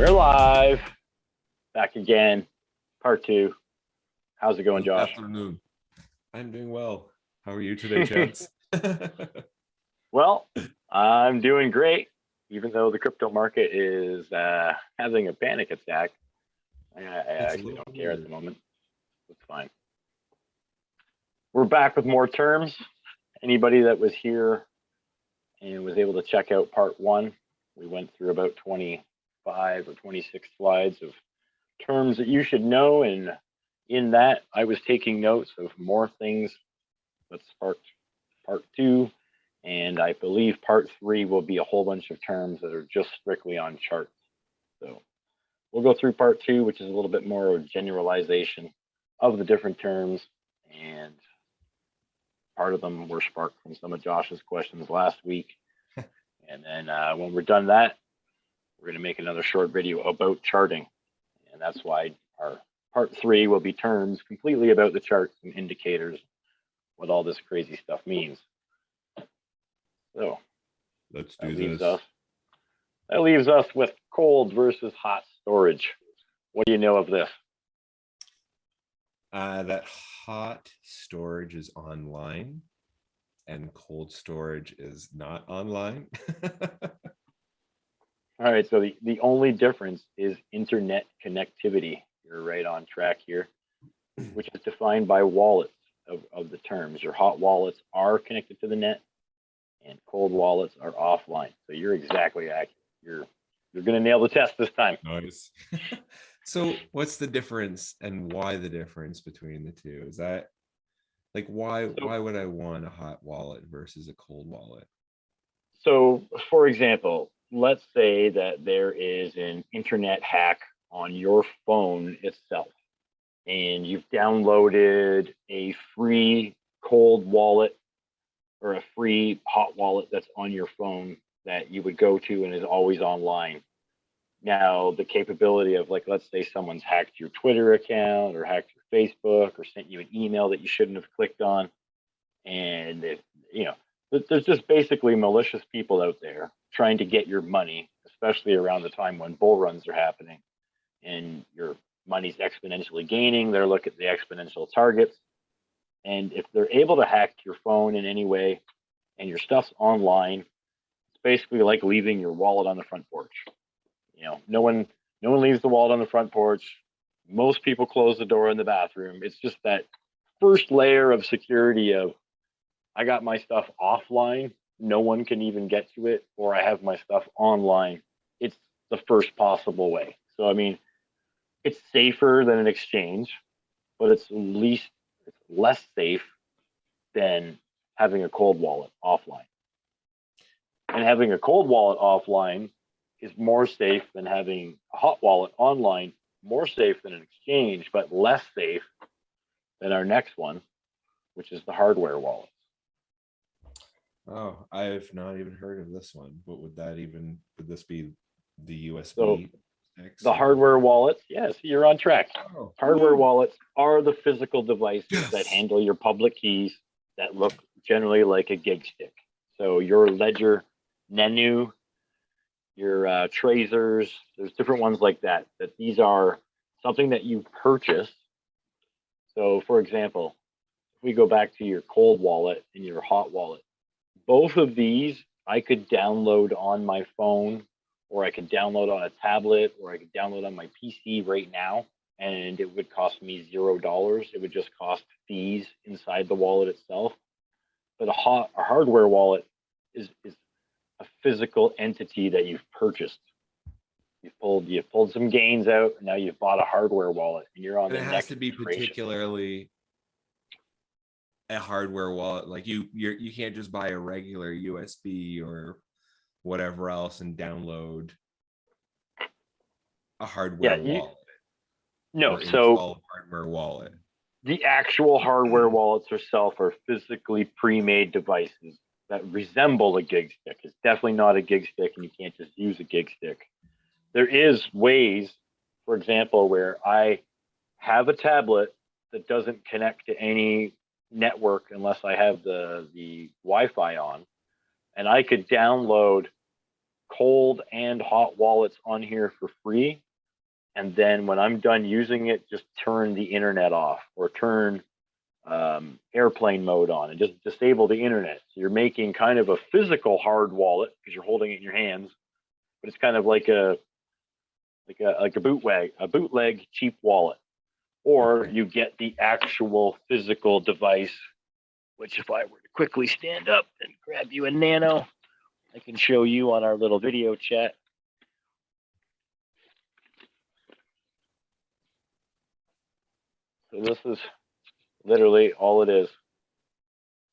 We're live, back again, part 2. How's it going, Josh? Good afternoon. I'm doing well. How are you today, Chance? Well, I'm doing great, even though the crypto market is having a panic attack. I actually don't care at the moment. It's fine. We're back with more terms. Anybody that was here and was able to check out part 1, we went through about 25 or 26 slides of terms that you should know, and in that I was taking notes of more things that sparked part 2, and I believe part 3 will be a whole bunch of terms that are just strictly on charts. So we'll go through part 2, which is a little bit more of a generalization of the different terms, and part of them were sparked from some of Josh's questions last week. And then when we're done that, we're going to make another short video about charting. And that's why our part 3 will be terms completely about the charts and indicators, what all this crazy stuff means. So let's do this. That leaves us with cold versus hot storage. What do you know of this? That hot storage is online and cold storage is not online. All right, so the only difference is internet connectivity. You're right on track here, which is defined by wallets of the terms. Your hot wallets are connected to the net and cold wallets are offline. So you're exactly accurate. You're going to nail the test this time. Nice. So what's the difference and why the difference between the two? Is that like why would I want a hot wallet versus a cold wallet? So for example, let's say that there is an internet hack on your phone itself, and you've downloaded a free cold wallet or a free hot wallet that's on your phone that you would go to and is always online. Now, the capability of, like, let's say someone's hacked your Twitter account or hacked your Facebook or sent you an email that you shouldn't have clicked on. And there's just basically malicious people out there trying to get your money, especially around the time when bull runs are happening and your money's exponentially gaining. They're looking at the exponential targets. And if they're able to hack your phone in any way and your stuff's online, it's basically like leaving your wallet on the front porch. No one leaves the wallet on the front porch. Most people close the door in the bathroom. It's just that first layer of security of, I got my stuff offline, no one can even get to it, or I have my stuff online. It's the first possible way. So, I mean, it's safer than an exchange, but it's less safe than having a cold wallet offline. And having a cold wallet offline is more safe than having a hot wallet online, more safe than an exchange, but less safe than our next one, which is the hardware wallet. Oh, I've not even heard of this one. What would this be the USB? So the hardware wallets, yes, you're on track. Oh, hardware wallets are the physical devices that handle your public keys that look generally like a gig stick. So your Ledger Nenu, your Tracers, there's different ones like that these are something that you purchase. So for example, if we go back to your cold wallet and your hot wallet, both of these I could download on my phone, or I could download on a tablet, or I could download on my PC right now, and it would cost me $0. It would just cost fees inside the wallet itself. But a hardware wallet is a physical entity that you've purchased. You've pulled some gains out, and now you've bought a hardware wallet, and you're on the next iteration. It has to be particularly a hardware wallet. Like you can't just buy a regular USB or whatever else and download a hardware wallet. No, so hardware wallet. The actual hardware wallets itself are physically pre-made devices that resemble a gig stick. It's definitely not a gig stick, and you can't just use a gig stick. There is ways, for example, where I have a tablet that doesn't connect to any network unless I have the Wi-Fi on, and I could download cold and hot wallets on here for free. And then when I'm done using it, just turn the internet off or turn airplane mode on and just disable the internet. So you're making kind of a physical hard wallet because you're holding it in your hands, but it's kind of like a bootleg cheap wallet. Or Okay. you get the actual physical device, which if I were to quickly stand up and grab you a nano, I can show you on our little video chat. So this is literally all it is.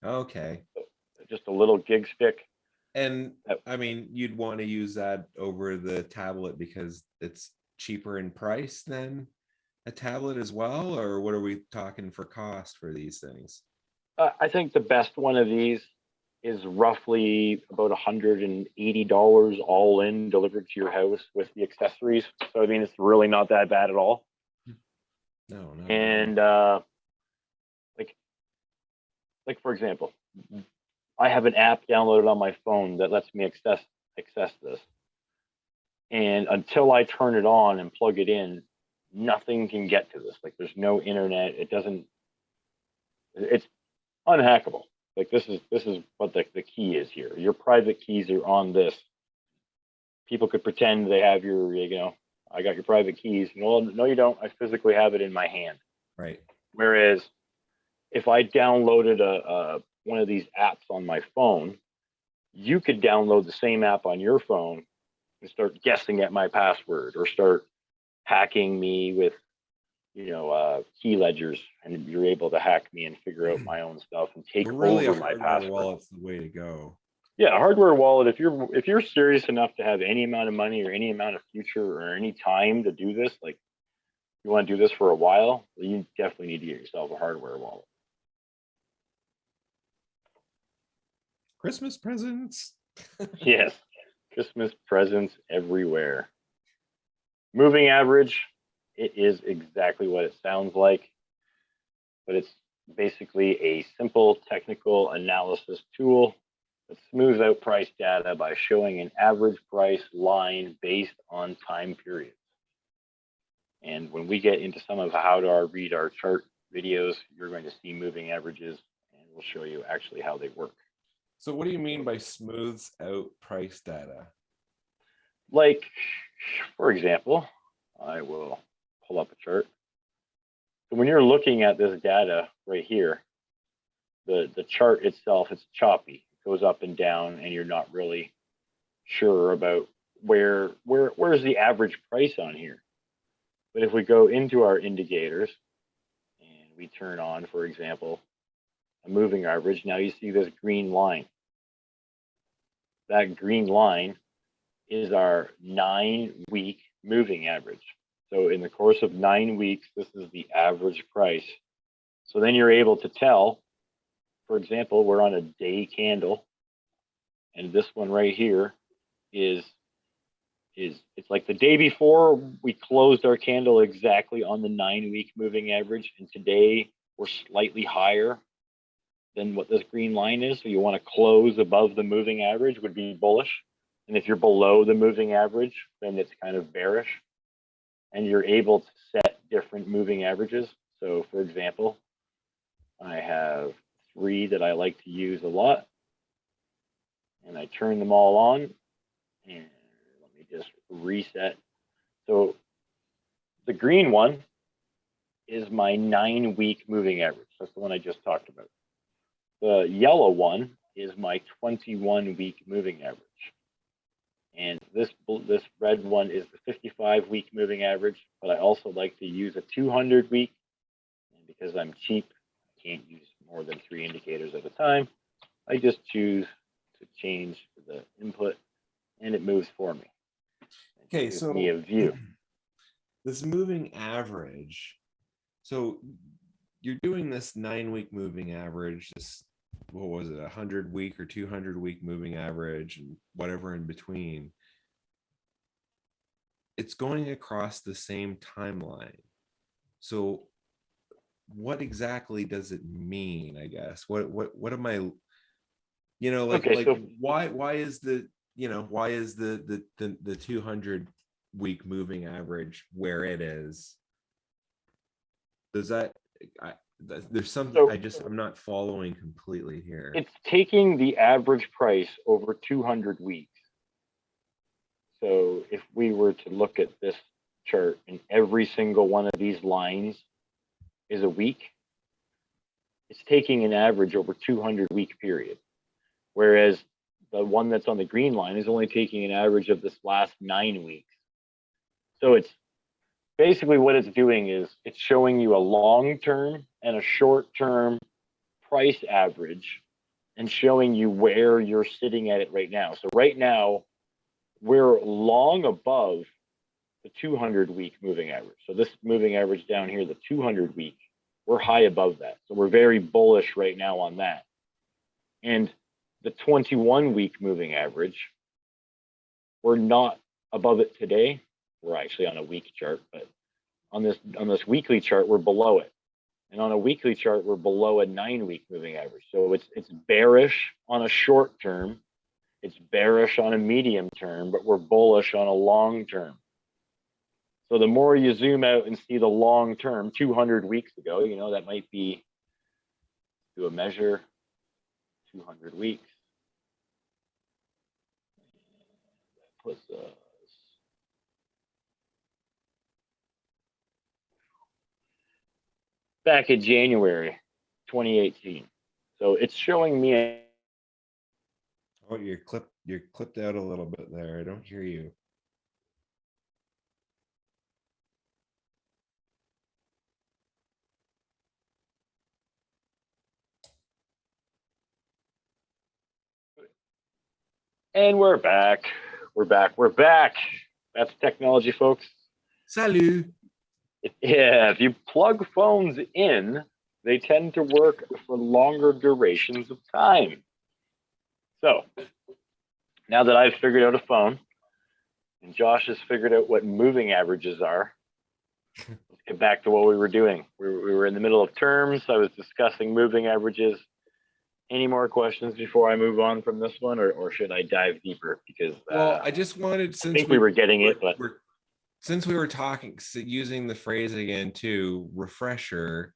Okay. Just a little gig stick. And I mean, you'd want to use that over the tablet because it's cheaper in price than a tablet as well, or what are we talking for cost for these things? I think the best one of these is roughly about $180 all in, delivered to your house with the accessories. So I mean, it's really not that bad at all. No, not at all. And like for example, I have an app downloaded on my phone that lets me access this. And until I turn it on and plug it in, nothing can get to this. Like there's no internet. It doesn't. It's unhackable. Like this is what the key is here. Your private keys are on this. People could pretend they have your, I got your private keys. No, you don't. I physically have it in my hand. Right. Whereas if I downloaded one of these apps on my phone, you could download the same app on your phone and start guessing at my password or start hacking me with key ledgers, and you're able to hack me and figure out my own stuff and take So really, a over my hardware password. wallet's the way to go. Yeah, a hardware wallet. If you're serious enough to have any amount of money or any amount of future or any time to do this, like you want to do this for a while, you definitely need to get yourself a hardware wallet. Christmas presents. Yes, Christmas presents everywhere. Moving average, it is exactly what it sounds like, but it's basically a simple technical analysis tool that smooths out price data by showing an average price line based on time periods. And when we get into some of how to read our chart videos, you're going to see moving averages, and we'll show you actually how they work. So what do you mean by smooths out price data? Like, for example, I will pull up a chart. So when you're looking at this data right here, the chart itself, it's choppy. It goes up and down, and you're not really sure about where's the average price on here. But if we go into our indicators and we turn on, for example, a moving average, now you see this green line. That green line is our 9-week moving average. So in the course of 9 weeks, this is the average price. So then you're able to tell, for example, we're on a day candle, and this one right here is it's like the day before we closed our candle exactly on the 9-week moving average, and today we're slightly higher than what this green line is. So you want to close above the moving average would be bullish, and if you're below the moving average, then it's kind of bearish. And you're able to set different moving averages. So for example, I have 3 that I like to use a lot, and I turn them all on, and let me just reset. So the green one is my 9-week moving average. That's the one I just talked about. The yellow one is my 21-week moving average. And this red one is the 55-week moving average, but I also like to use a 200-week. And because I'm cheap, I can't use more than 3 indicators at a time. I just choose to change the input, and it moves for me. Okay, Gives so me a view. this moving average. So you're doing this 9-week moving average, this, what was it, 100-week or 200-week moving average, and whatever in between. It's going across the same timeline. So what exactly does it mean, I guess? What am I, Okay, like so why is the why is the 200-week moving average where it is? Does that there's something So I'm not following completely here. it's taking the average price over 200 weeks. So if we were to look at this chart and every single one of these lines is a week, it's taking an average over 200-week period. Whereas the one that's on the green line is only taking an average of this last 9 weeks. So it's basically what it's doing is it's showing you a long-term and a short-term price average and showing you where you're sitting at it right now. So right now, we're long above the 200-week moving average. So this moving average down here, the 200-week, we're high above that. So we're very bullish right now on that. And the 21-week moving average, we're not above it today. We're actually on a week chart, but on this weekly chart, we're below it. And on a weekly chart, we're below a 9-week moving average. So it's bearish on a short term. It's bearish on a medium term, but we're bullish on a long term. So the more you zoom out and see the long term, 200 weeks ago, that might be, do a measure, 200 weeks. Puts us back in January 2018. So it's showing me. Oh, you're clipped out a little bit there. I don't hear you. And we're back. We're back. That's technology, folks. Salut. Yeah, if you plug phones in, they tend to work for longer durations of time. So now that I've figured out a phone and Josh has figured out what moving averages are, let's get back to what we were doing. We were in the middle of terms. I was discussing moving averages. Any more questions before I move on from this one, or should I dive deeper? Because well, I just wanted, I think we were getting it, but since we were talking, using the phrase again too, refresher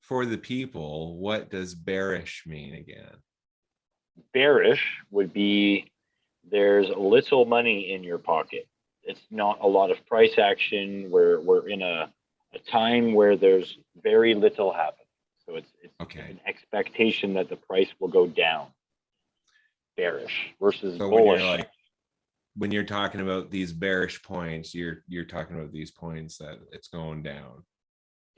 for the people, what does bearish mean again? Bearish would be there's little money in your pocket. It's not a lot of price action. We're in a time where there's very little happening. So it's okay. An expectation that the price will go down. Bearish versus so bullish. When you're talking about these bearish points, you're talking about these points that it's going down.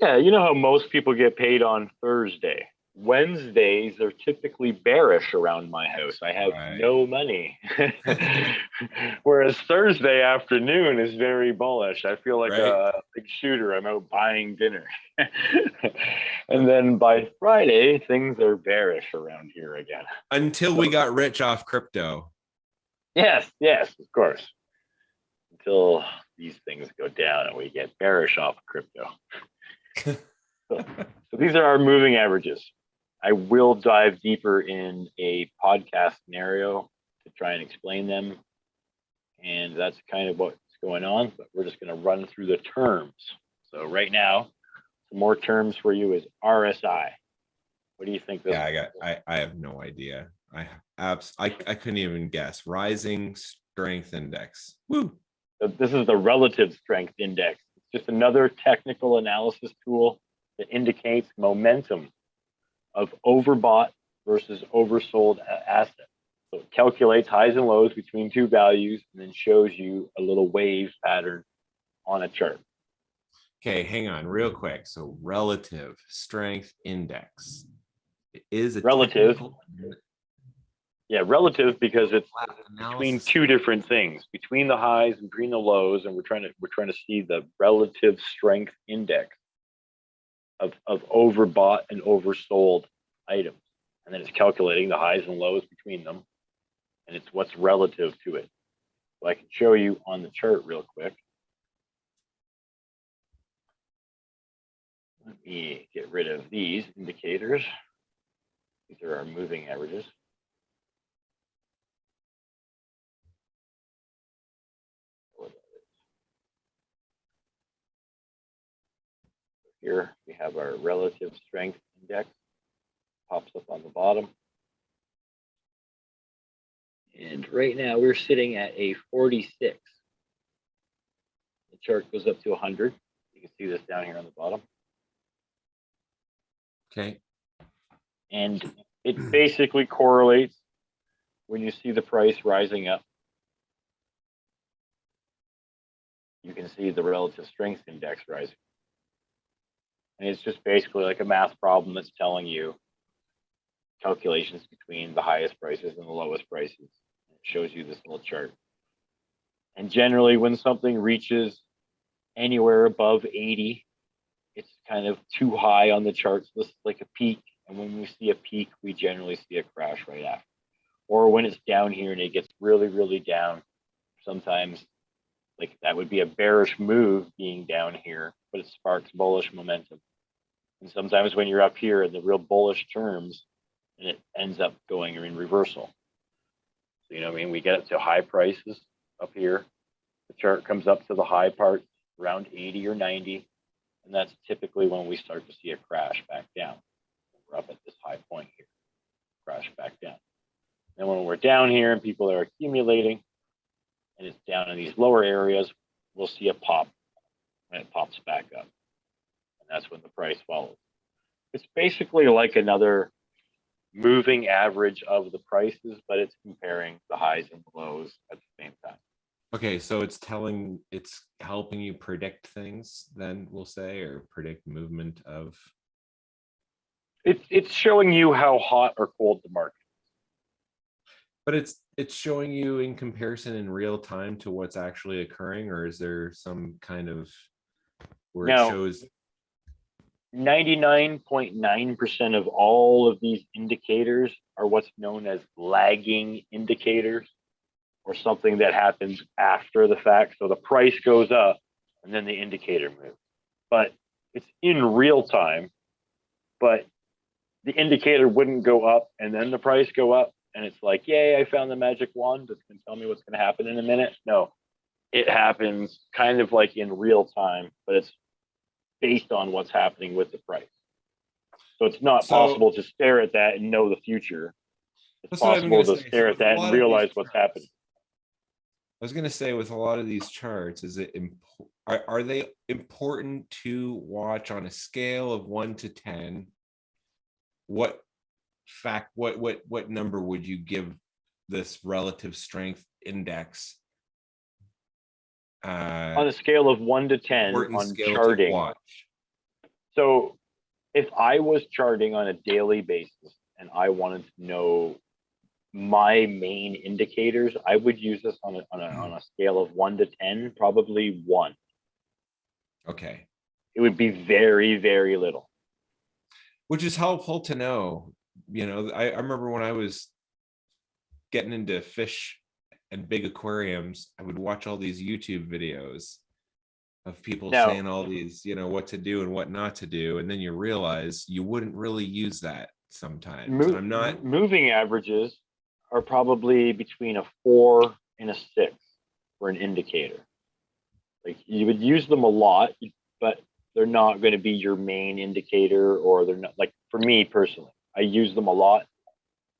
Yeah, you know how most people get paid on Thursday. Wednesdays are typically bearish around my house. I have no money. Whereas Thursday afternoon is very bullish. I feel like a big shooter. I'm out buying dinner. And then by Friday, things are bearish around here again. Until we got rich off crypto. Yes, of course. Until these things go down and we get bearish off of crypto. So these are our moving averages. I will dive deeper in a podcast scenario to try and explain them. And that's kind of what's going on, but we're just going to run through the terms. So right now, some more terms for you is RSI. What do you think? I have no idea. I couldn't even guess. Rising Strength Index. Woo. So this is the relative strength index. It's just another technical analysis tool that indicates momentum of overbought versus oversold assets. So it calculates highs and lows between two values and then shows you a little wave pattern on a chart. Okay, hang on real quick. So relative strength index is a relative. Yeah, relative because it's between analysis. two different things, between the highs and between the lows, and we're trying to see the relative strength index of overbought and oversold items. And then it's calculating the highs and lows between them, and it's what's relative to it. So I can show you on the chart real quick. Let me get rid of these indicators. These are our moving averages. Here we have our relative strength index, pops up on the bottom. And right now we're sitting at a 46. The chart goes up to 100. You can see this down here on the bottom. Okay. And it basically correlates when you see the price rising up. You can see the relative strength index rising. And it's just basically like a math problem that's telling you calculations between the highest prices and the lowest prices. It shows you this little chart. And generally, when something reaches anywhere above 80, it's kind of too high on the charts. This is like a peak. And when we see a peak, we generally see a crash right after. Or when it's down here and it gets really, really down, sometimes like that would be a bearish move being down here, but it sparks bullish momentum. And sometimes when you're up here in the real bullish terms, and it ends up going in reversal. So, you know what I mean? We get up to high prices up here. The chart comes up to the high part around 80 or 90. And that's typically when we start to see a crash back down. We're up at this high point here, crash back down. And when we're down here and people are accumulating, and it's down in these lower areas, we'll see a pop and it pops back up. And that's when the price follows. It's basically like another moving average of the prices, but it's comparing the highs and the lows at the same time. Okay, so it's helping you predict things, then we'll say, or predict movement of. It's showing you how hot or cold the market. But it's showing you in comparison in real time to what's actually occurring, or is there some kind of where it shows 99.9% of all of these indicators are what's known as lagging indicators, or something that happens after the fact. So the price goes up and then the indicator moves. But it's in real time, but the indicator wouldn't go up and then the price go up. And it's like, yay, I found the magic wand that's going to tell me what's going to happen in a minute. No, it happens kind of like in real time, but it's based on what's happening with the price. So it's not possible to stare at that and know the future. It's possible to stare at that and realize what's happening. I was going to say, with a lot of these charts, are they important to watch on a scale of 1 to 10? What number would you give this relative strength index on a scale of 1 to 10 on charting? So if I was charting on a daily basis and I wanted to know my main indicators, I would use this on a scale of 1 to 10, probably 1. Okay. It would be very, very little. Which is helpful to know. You know, I remember when I was getting into fish and big aquariums, I would watch all these YouTube videos of people saying all these, you know, what to do and what not to do. And then you realize you wouldn't really use that sometimes. And I'm not. Moving averages are probably between a 4 and a 6 for an indicator. Like, you would use them a lot, but they're not going to be your main indicator, or they're not, like, for me personally, I use them a lot.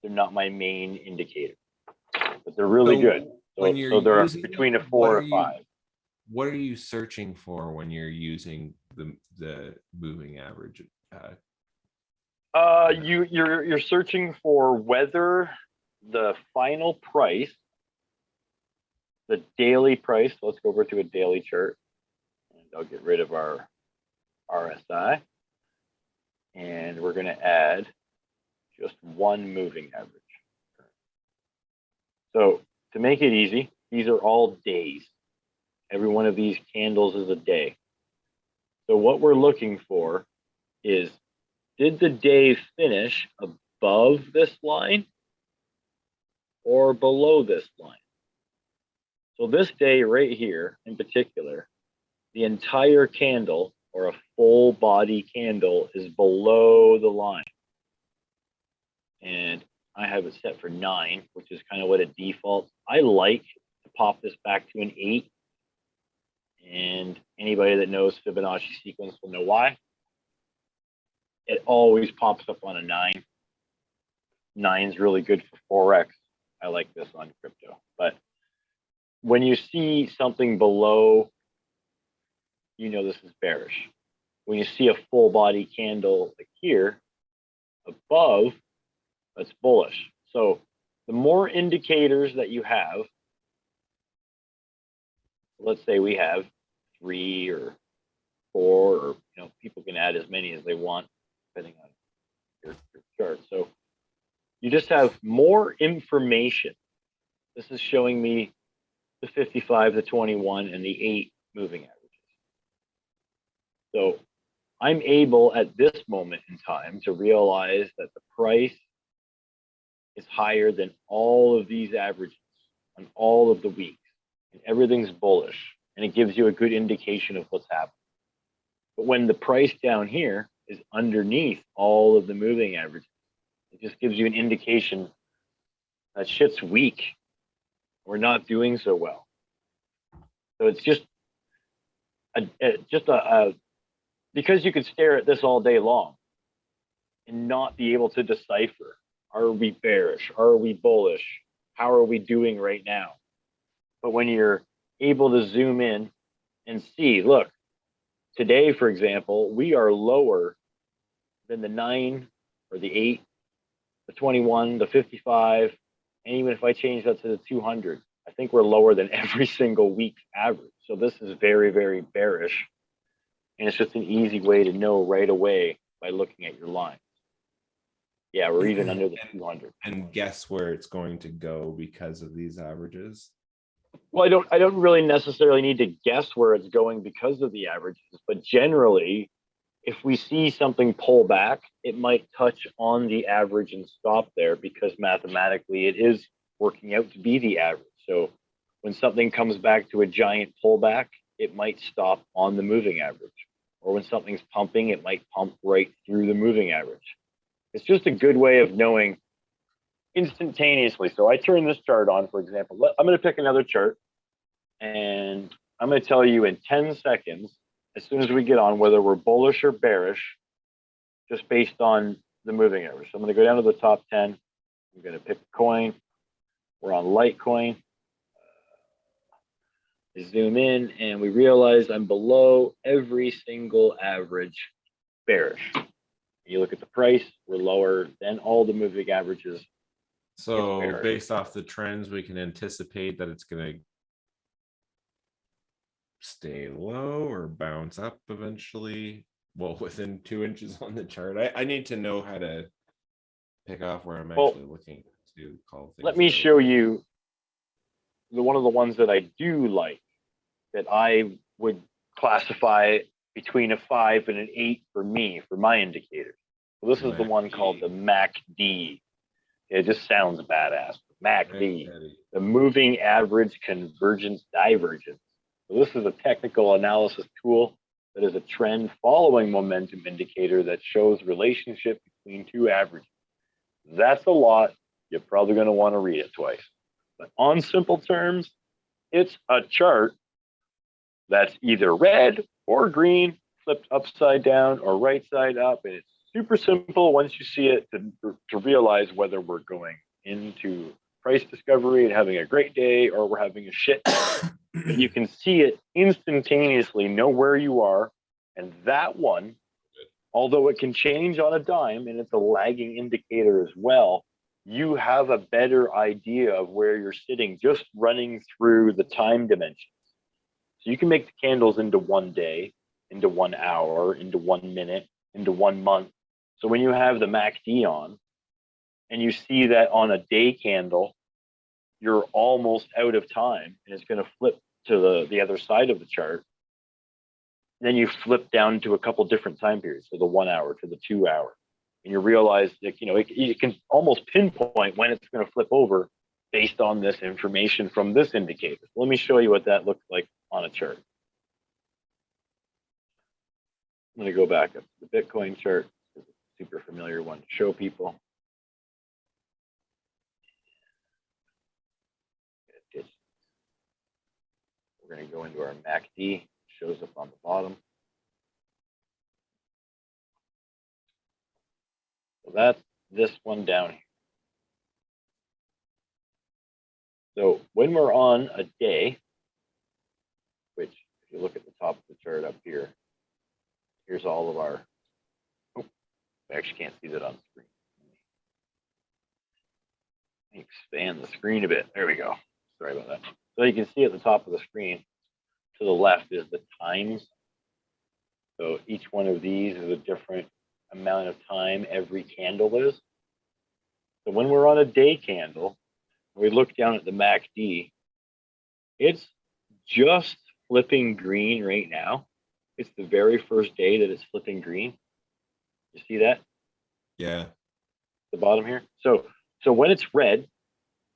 They're not my main indicator, but they're really good. So they're between a 4 or 5. What are you searching for when you're using the moving average? You're searching for whether the final price, the daily price. Let's go over to a daily chart, and I'll get rid of our RSI, and we're going to add just one moving average. So to make it easy, these are all days. Every one of these candles is a day. So what we're looking for is, did the day finish above this line or below this line? So this day right here in particular, the entire candle, or a full body candle, is below the line. And I have it set for 9, which is kind of what it defaults. I like to pop this back to an 8. And anybody that knows Fibonacci sequence will know why. it always pops up on a 9. 9's really good for Forex. I like this on crypto. But when you see something below, this is bearish. When you see a full body candle like here above, that's bullish. So the more indicators that you have, let's say we have 3 or 4, or people can add as many as they want depending on your chart. So you just have more information. This is showing me the 55, the 21, and the 8 moving averages. So I'm able at this moment in time to realize that the price is higher than all of these averages on all of the weeks, and everything's bullish, and it gives you a good indication of what's happening. But when the price down here is underneath all of the moving averages, it just gives you an indication that shit's weak. We're not doing so well. So it's just because you could stare at this all day long and not be able to decipher, are we bearish? Are we bullish? How are we doing right now? But when you're able to zoom in and see, look, today, for example, we are lower than the 9 or the 8, the 21, the 55, and even if I change that to the 200, I think we're lower than every single week's average. So this is very, very bearish. And it's just an easy way to know right away by looking at your lines. Yeah, we're even under the 200. And guess where it's going to go because of these averages? Well, I don't really necessarily need to guess where it's going because of the averages, but generally, if we see something pull back, it might touch on the average and stop there because mathematically it is working out to be the average. So when something comes back to a giant pullback, it might stop on the moving average. Or when something's pumping, it might pump right through the moving average. It's just a good way of knowing instantaneously. So I turn this chart on, for example. I'm going to pick another chart, and I'm going to tell you in 10 seconds, as soon as we get on, whether we're bullish or bearish, just based on the moving average. So I'm going to go down to the top 10. I'm going to pick a coin. We're on Litecoin. I zoom in, and we realize I'm below every single average bearish. You look at the price, we're lower than all the moving averages. So based off the trends, we can anticipate that it's going to stay low or bounce up eventually. Well, within 2 inches on the chart. I need to know how to pick off where I'm actually looking to call things. Let me show you one of the ones that I do like, that I would classify between a 5 and an 8 for me, for my indicator. So this is the one called the MACD. It just sounds badass. MACD, the moving average convergence divergence. So this is a technical analysis tool that is a trend following momentum indicator that shows relationship between two averages. That's a lot. You're probably going to want to read it twice. But on simple terms, it's a chart that's either red or green, flipped upside down or right side up. And it's super simple once you see it to realize whether we're going into price discovery and having a great day or we're having a shit day. But you can see it instantaneously, know where you are. And that one, although it can change on a dime and it's a lagging indicator as well, you have a better idea of where you're sitting just running through the time dimensions. So you can make the candles into 1 day, into 1 hour, into 1 minute, into 1 month. So when you have the MACD on and you see that on a day candle, you're almost out of time and it's going to flip to the other side of the chart. Then you flip down to a couple different time periods, so the 1 hour to the 2 hour. And you realize that, it can almost pinpoint when it's going to flip over based on this information from this indicator. Let me show you what that looks like on a chart. I'm going to go back up to the Bitcoin chart. It's a super familiar one to show people. We're going to go into our MACD. It shows up on the bottom. that's this one down here. So when we're on a day, which if you look at the top of the chart up here, here's all of our, oh, I actually can't see that on screen. Let me expand the screen a bit. There we go. Sorry about that. So you can see at the top of the screen, to the left is the times. So each one of these is a different amount of time every candle is. So when we're on a day candle, we look down at the MACD, it's just flipping green right now. It's the very first day that it's flipping green. You see that? Yeah. The bottom here. So when it's red,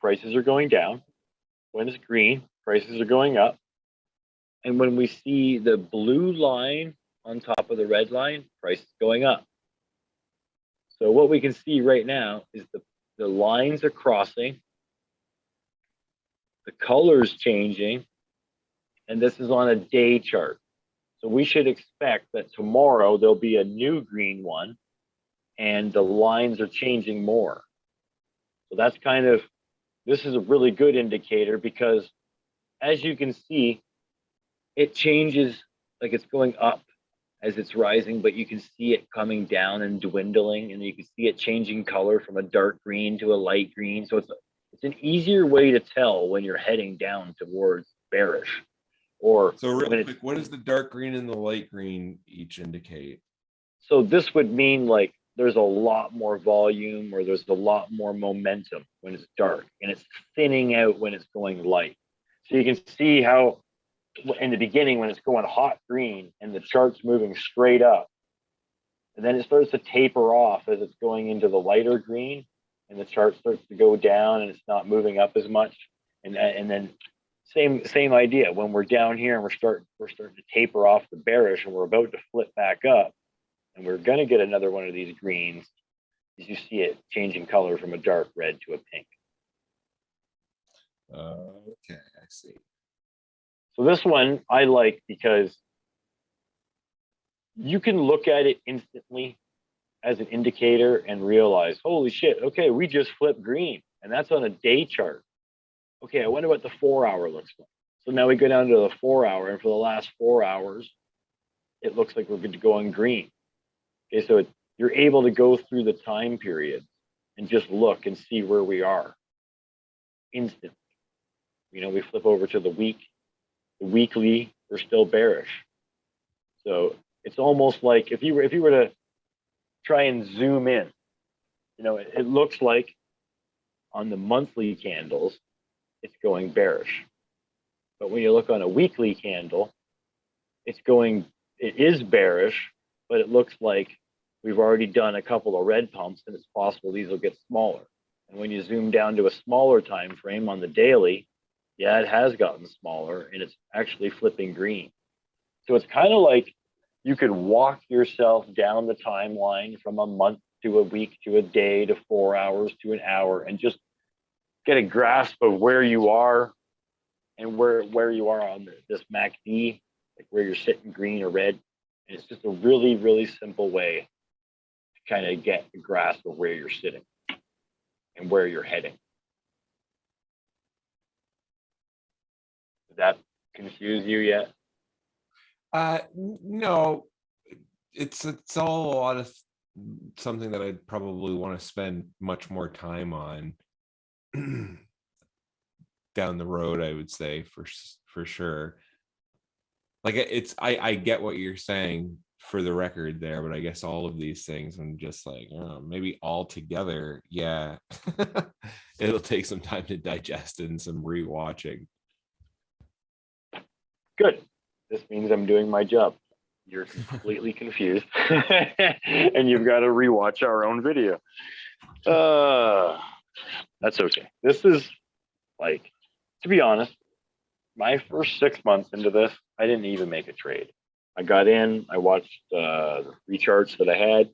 prices are going down. When it's green, prices are going up. And when we see the blue line on top of the red line, price is going up. So what we can see right now is the lines are crossing, the colors changing, and this is on a day chart. So we should expect that tomorrow there'll be a new green one and the lines are changing more. So that's kind of, this is a really good indicator because as you can see, it changes, like it's going up as it's rising, but you can see it coming down and dwindling, and you can see it changing color from a dark green to a light green. So it's an easier way to tell when you're heading down towards bearish. Or so real quick, what does the dark green and the light green each indicate? So this would mean like there's a lot more volume or there's a lot more momentum when it's dark, and it's thinning out when it's going light. So you can see how in the beginning when it's going hot green and the chart's moving straight up, and then it starts to taper off as it's going into the lighter green, and the chart starts to go down and it's not moving up as much. And then same idea when we're down here and we're starting to taper off the bearish and we're about to flip back up, and we're going to get another one of these greens. As you see it changing color from a dark red to a pink. Okay, I see. So this one I like because you can look at it instantly as an indicator and realize, holy shit, okay, we just flipped green, and that's on a day chart. Okay, I wonder what the 4 hour looks like. So now we go down to the 4 hour, and for the last 4 hours, it looks like we're going green. Okay, so you're able to go through the time period and just look and see where we are instantly. You know, we flip over to the week, the weekly, we're still bearish. So it's almost like if you were to try and zoom in, you know, it looks like on the monthly candles, it's going bearish. But when you look on a weekly candle, it is bearish, but it looks like we've already done a couple of red pumps and it's possible these will get smaller. And when you zoom down to a smaller time frame on the daily, yeah, it has gotten smaller and it's actually flipping green. So it's kind of like you could walk yourself down the timeline from a month to a week to a day to 4 hours to an hour and just get a grasp of where you are and where you are on this MACD, like where you're sitting green or red. And it's just a really, really simple way to kind of get a grasp of where you're sitting and where you're heading. Did that confuse you yet? No, it's all a lot of something that I'd probably want to spend much more time on down the road, I would say, for sure. Like I get what you're saying for the record there, but I guess all of these things I'm just like, oh, maybe all together, yeah. It'll take some time to digest and some rewatching. Good. This means I'm doing my job. You're completely confused and you've got to rewatch our own video. That's okay. This is like, to be honest, my first 6 months into this, I didn't even make a trade. I got in, I watched the free charts that I had.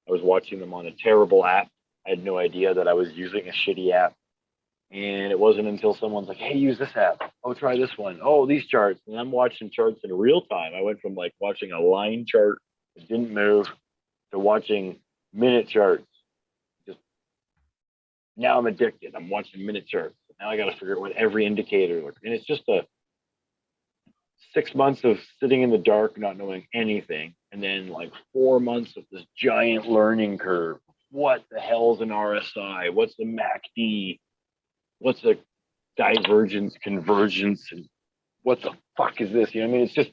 I was watching them on a terrible app. I had no idea that I was using a shitty app. And it wasn't until someone's like, hey, use this app. Oh, try this one. Oh, these charts. And I'm watching charts in real time. I went from like watching a line chart that didn't move to watching minute charts Now I'm addicted. I'm watching minute charts. Now I got to figure out what every indicator looks. And it's just a 6 months of sitting in the dark, not knowing anything, and then like 4 months of this giant learning curve. What the hell's an RSI? What's a MACD? What's a divergence, convergence, and what the fuck is this? You know what I mean? It's just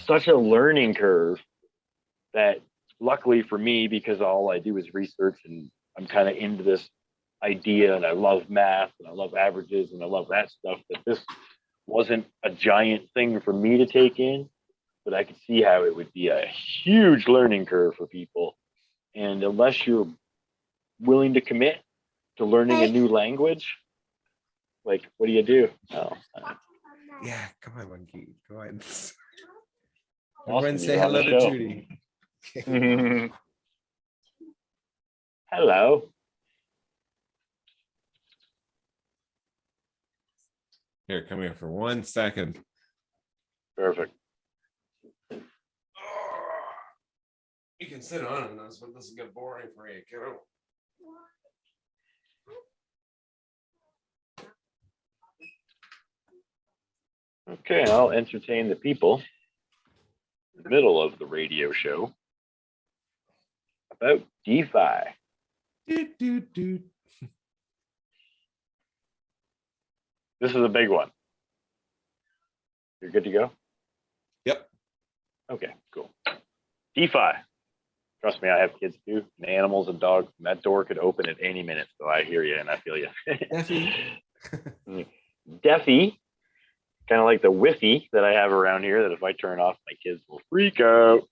such a learning curve that luckily for me, because all I do is research and I'm kind of into this idea and I love math and I love averages and I love that stuff, that this wasn't a giant thing for me to take in, but I could see how it would be a huge learning curve for people. And unless you're willing to commit to learning a new language, like, what do you do? Oh, yeah, come on, monkey. Go ahead. Austin, Everyone say you're on hello the to show. Judy. Hello. Here, come here for 1 second. Perfect. You can sit on this, but this will get boring for you, kiddo. Okay, I'll entertain the people in the middle of the radio show about DeFi. This is a big one. You're good to go? Yep. Okay, cool. DeFi. Trust me, I have kids too, and animals and dogs. And that door could open at any minute, so I hear you and I feel you. DEFI, kind of like the Wi-Fi that I have around here, that if I turn off, my kids will freak out.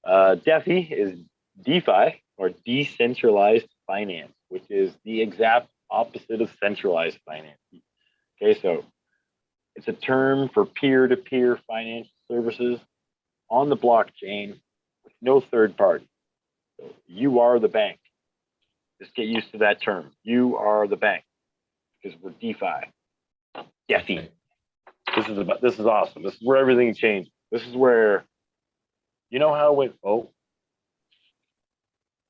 DEFI is DeFi, or decentralized finance, which is the exact opposite of centralized finance. Okay, so it's a term for peer-to-peer financial services on the blockchain with no third party. So you are the bank. Just get used to that term. You are the bank, because we're DeFi. DeFi. This is awesome. This is where everything changes. This is where, you know how it, oh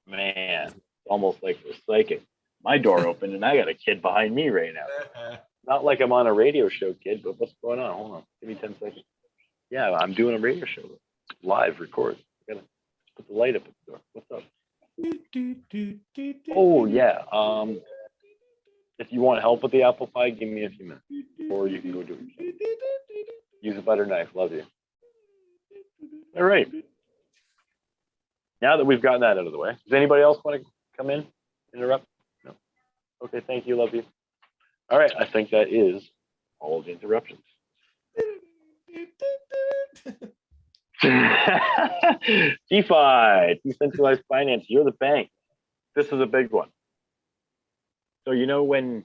man, it's almost like we're psychic. My door opened and I got a kid behind me right now. Not like I'm on a radio show, kid, but what's going on? Hold on. Give me 10 seconds. Yeah, I'm doing a radio show. Live record. I gotta put the light up at the door. What's up? Oh, yeah. If you want help with the apple pie, give me a few minutes. Or you can go do it. Use a butter knife. Love you. All right. Now that we've gotten that out of the way, does anybody else want to come in? Interrupt? No. Okay, thank you. Love you. All right, I think that is all of the interruptions. DeFi, decentralized finance. You're the bank. This is a big one. So, you know, when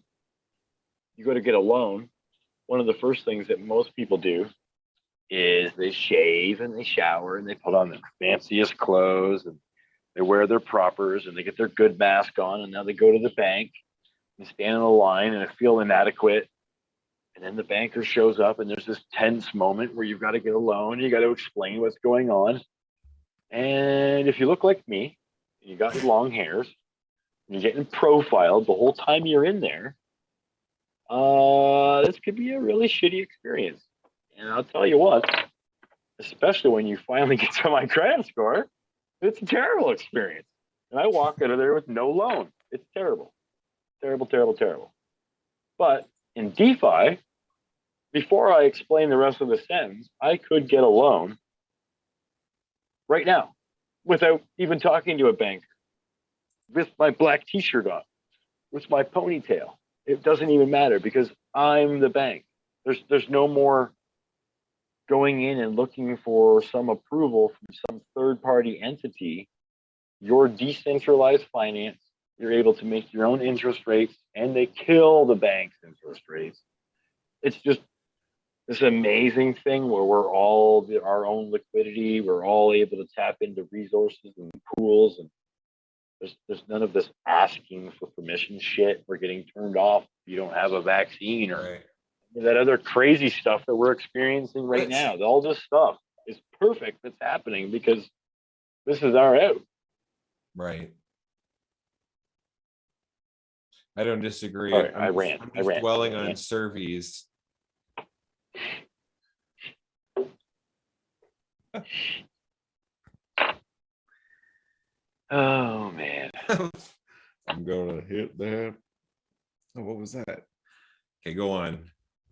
you go to get a loan, one of the first things that most people do is they shave and they shower and they put on their fanciest clothes and they wear their propers and they get their good mask on, and now they go to the bank and stand in a line and feel inadequate. And then the banker shows up and there's this tense moment where you've got to get a loan. You got to explain what's going on. And if you look like me, you got your long hairs, and you're getting profiled the whole time you're in there, this could be a really shitty experience. And I'll tell you what, especially when you finally get to my credit score, it's a terrible experience. And I walk out of there with no loan. It's terrible. Terrible, terrible, terrible. But in DeFi, before I explain the rest of the sentence, I could get a loan right now without even talking to a banker, with my black t-shirt on, with my ponytail. It doesn't even matter because I'm the bank. There's no more going in and looking for some approval from some third-party entity. You're decentralized finance. You're able to make your own interest rates, and they kill the bank's interest rates. It's just this amazing thing where we're all our own liquidity. We're all able to tap into resources and pools, and there's none of this asking for permission shit. We're getting turned off if you don't have a vaccine or that other crazy stuff that we're experiencing right now. All this stuff is perfect that's happening because this is our out. Right. I don't disagree. All right, I'm I just ran. dwelling on surveys. Oh man. I'm gonna hit that. Oh, what was that? Okay, go on.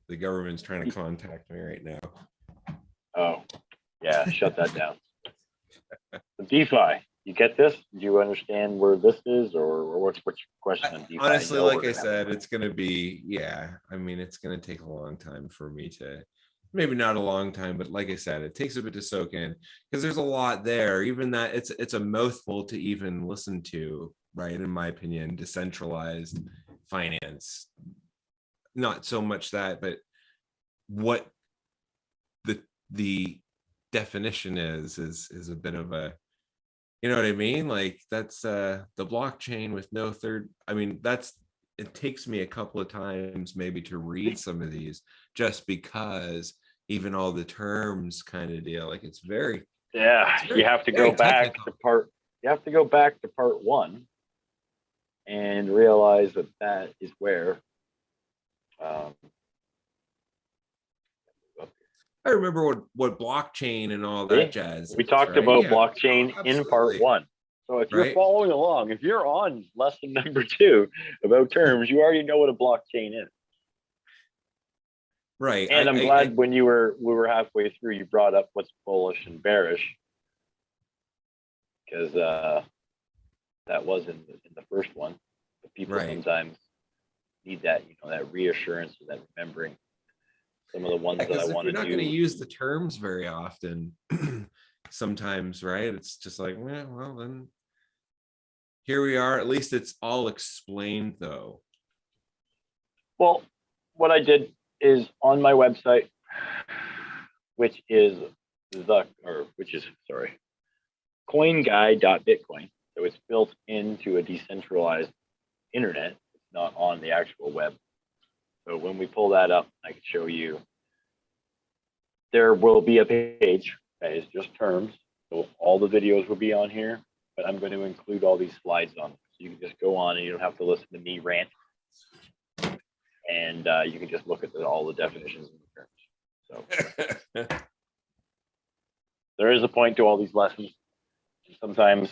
The government's trying to contact me right now. Oh, yeah, shut that down. DeFi, you get this? Do you understand where this is, or what's your question on DeFi? Honestly, No, like I said, it's going to be, yeah, I mean, it's going to take a long time for me to, maybe not a long time, but like I said, it takes a bit to soak in because there's a lot there. Even that it's a mouthful to even listen to, right? In my opinion, decentralized finance, not so much that, but what the definition is a bit of a, you know what I mean? Like that's the blockchain with no third. I mean, it takes me a couple of times maybe to read some of these just because even all the terms kind of deal. Like it's very, you have to go back technical. to part one and realize that is where I remember what blockchain and all that jazz. We talked right? about Yeah. blockchain in part one. So if you're Right. following along, if you're on lesson number 2 about terms, you already know what a blockchain is. Right. And I'm glad when we were halfway through, you brought up what's bullish and bearish, because that was in the first one. But people sometimes need that, that reassurance or that remembering. Some of the ones that I want to do. You're not going to use the terms very often. Sometimes, right? It's just like, well, then here we are. At least it's all explained, though. Well, what I did is on my website, which is CoinGuy.Bitcoin. So it's built into a decentralized internet. It's not on the actual web. So when we pull that up, I can show you. There will be a page that is just terms. So all the videos will be on here, but I'm going to include all these slides on. So you can just go on and you don't have to listen to me rant. And you can just look at all the definitions and the terms. So there is a point to all these lessons. Sometimes,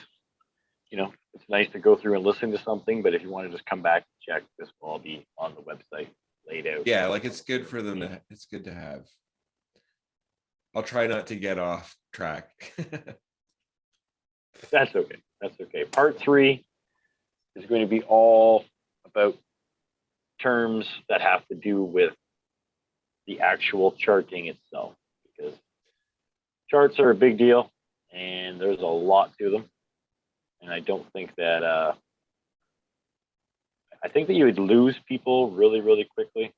it's nice to go through and listen to something, but if you want to just come back and check, this will all be on the website laid out. Yeah, like it's good for them it's good to have. I'll try not to get off track. That's okay. That's okay. Part 3 is going to be all about terms that have to do with the actual charting itself, because charts are a big deal and there's a lot to them. And I don't think that, I think that you would lose people really, really quickly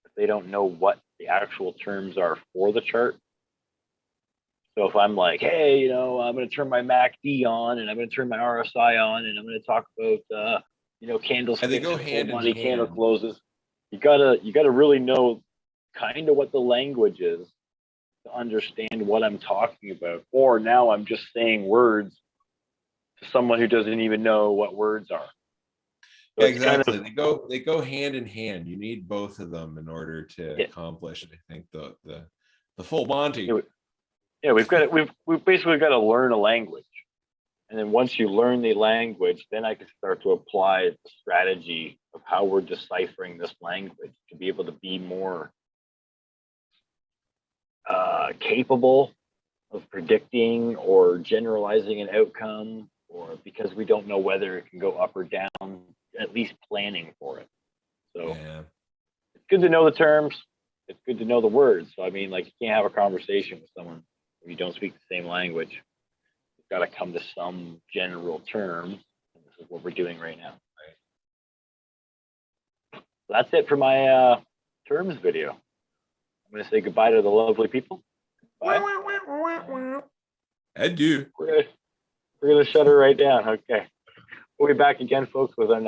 if they don't know what the actual terms are for the chart. So if I'm like, hey, I'm going to turn my MACD on and I'm going to turn my RSI on and I'm going to talk about, candlesticks, and they go hand in money, hand. candle closes. You gotta really know kind of what the language is to understand what I'm talking about. Or now I'm just saying words to someone who doesn't even know what words are. So yeah, exactly. They go hand in hand. You need both of them in order to accomplish, I think, the full Monty. We've basically got to learn a language. And then once you learn the language, then I can start to apply the strategy of how we're deciphering this language to be able to be more capable of predicting or generalizing an outcome, or because we don't know whether it can go up or down, at least planning for it. So it's good to know the terms. It's good to know the words. So, I mean, like, you can't have a conversation with someone if you don't speak the same language. Got to come to some general terms. And this is what we're doing right now. Right? So that's it for my terms video. I'm going to say goodbye to the lovely people. Bye. I do. We're going to shut her right down. Okay. We'll be back again, folks, with our next.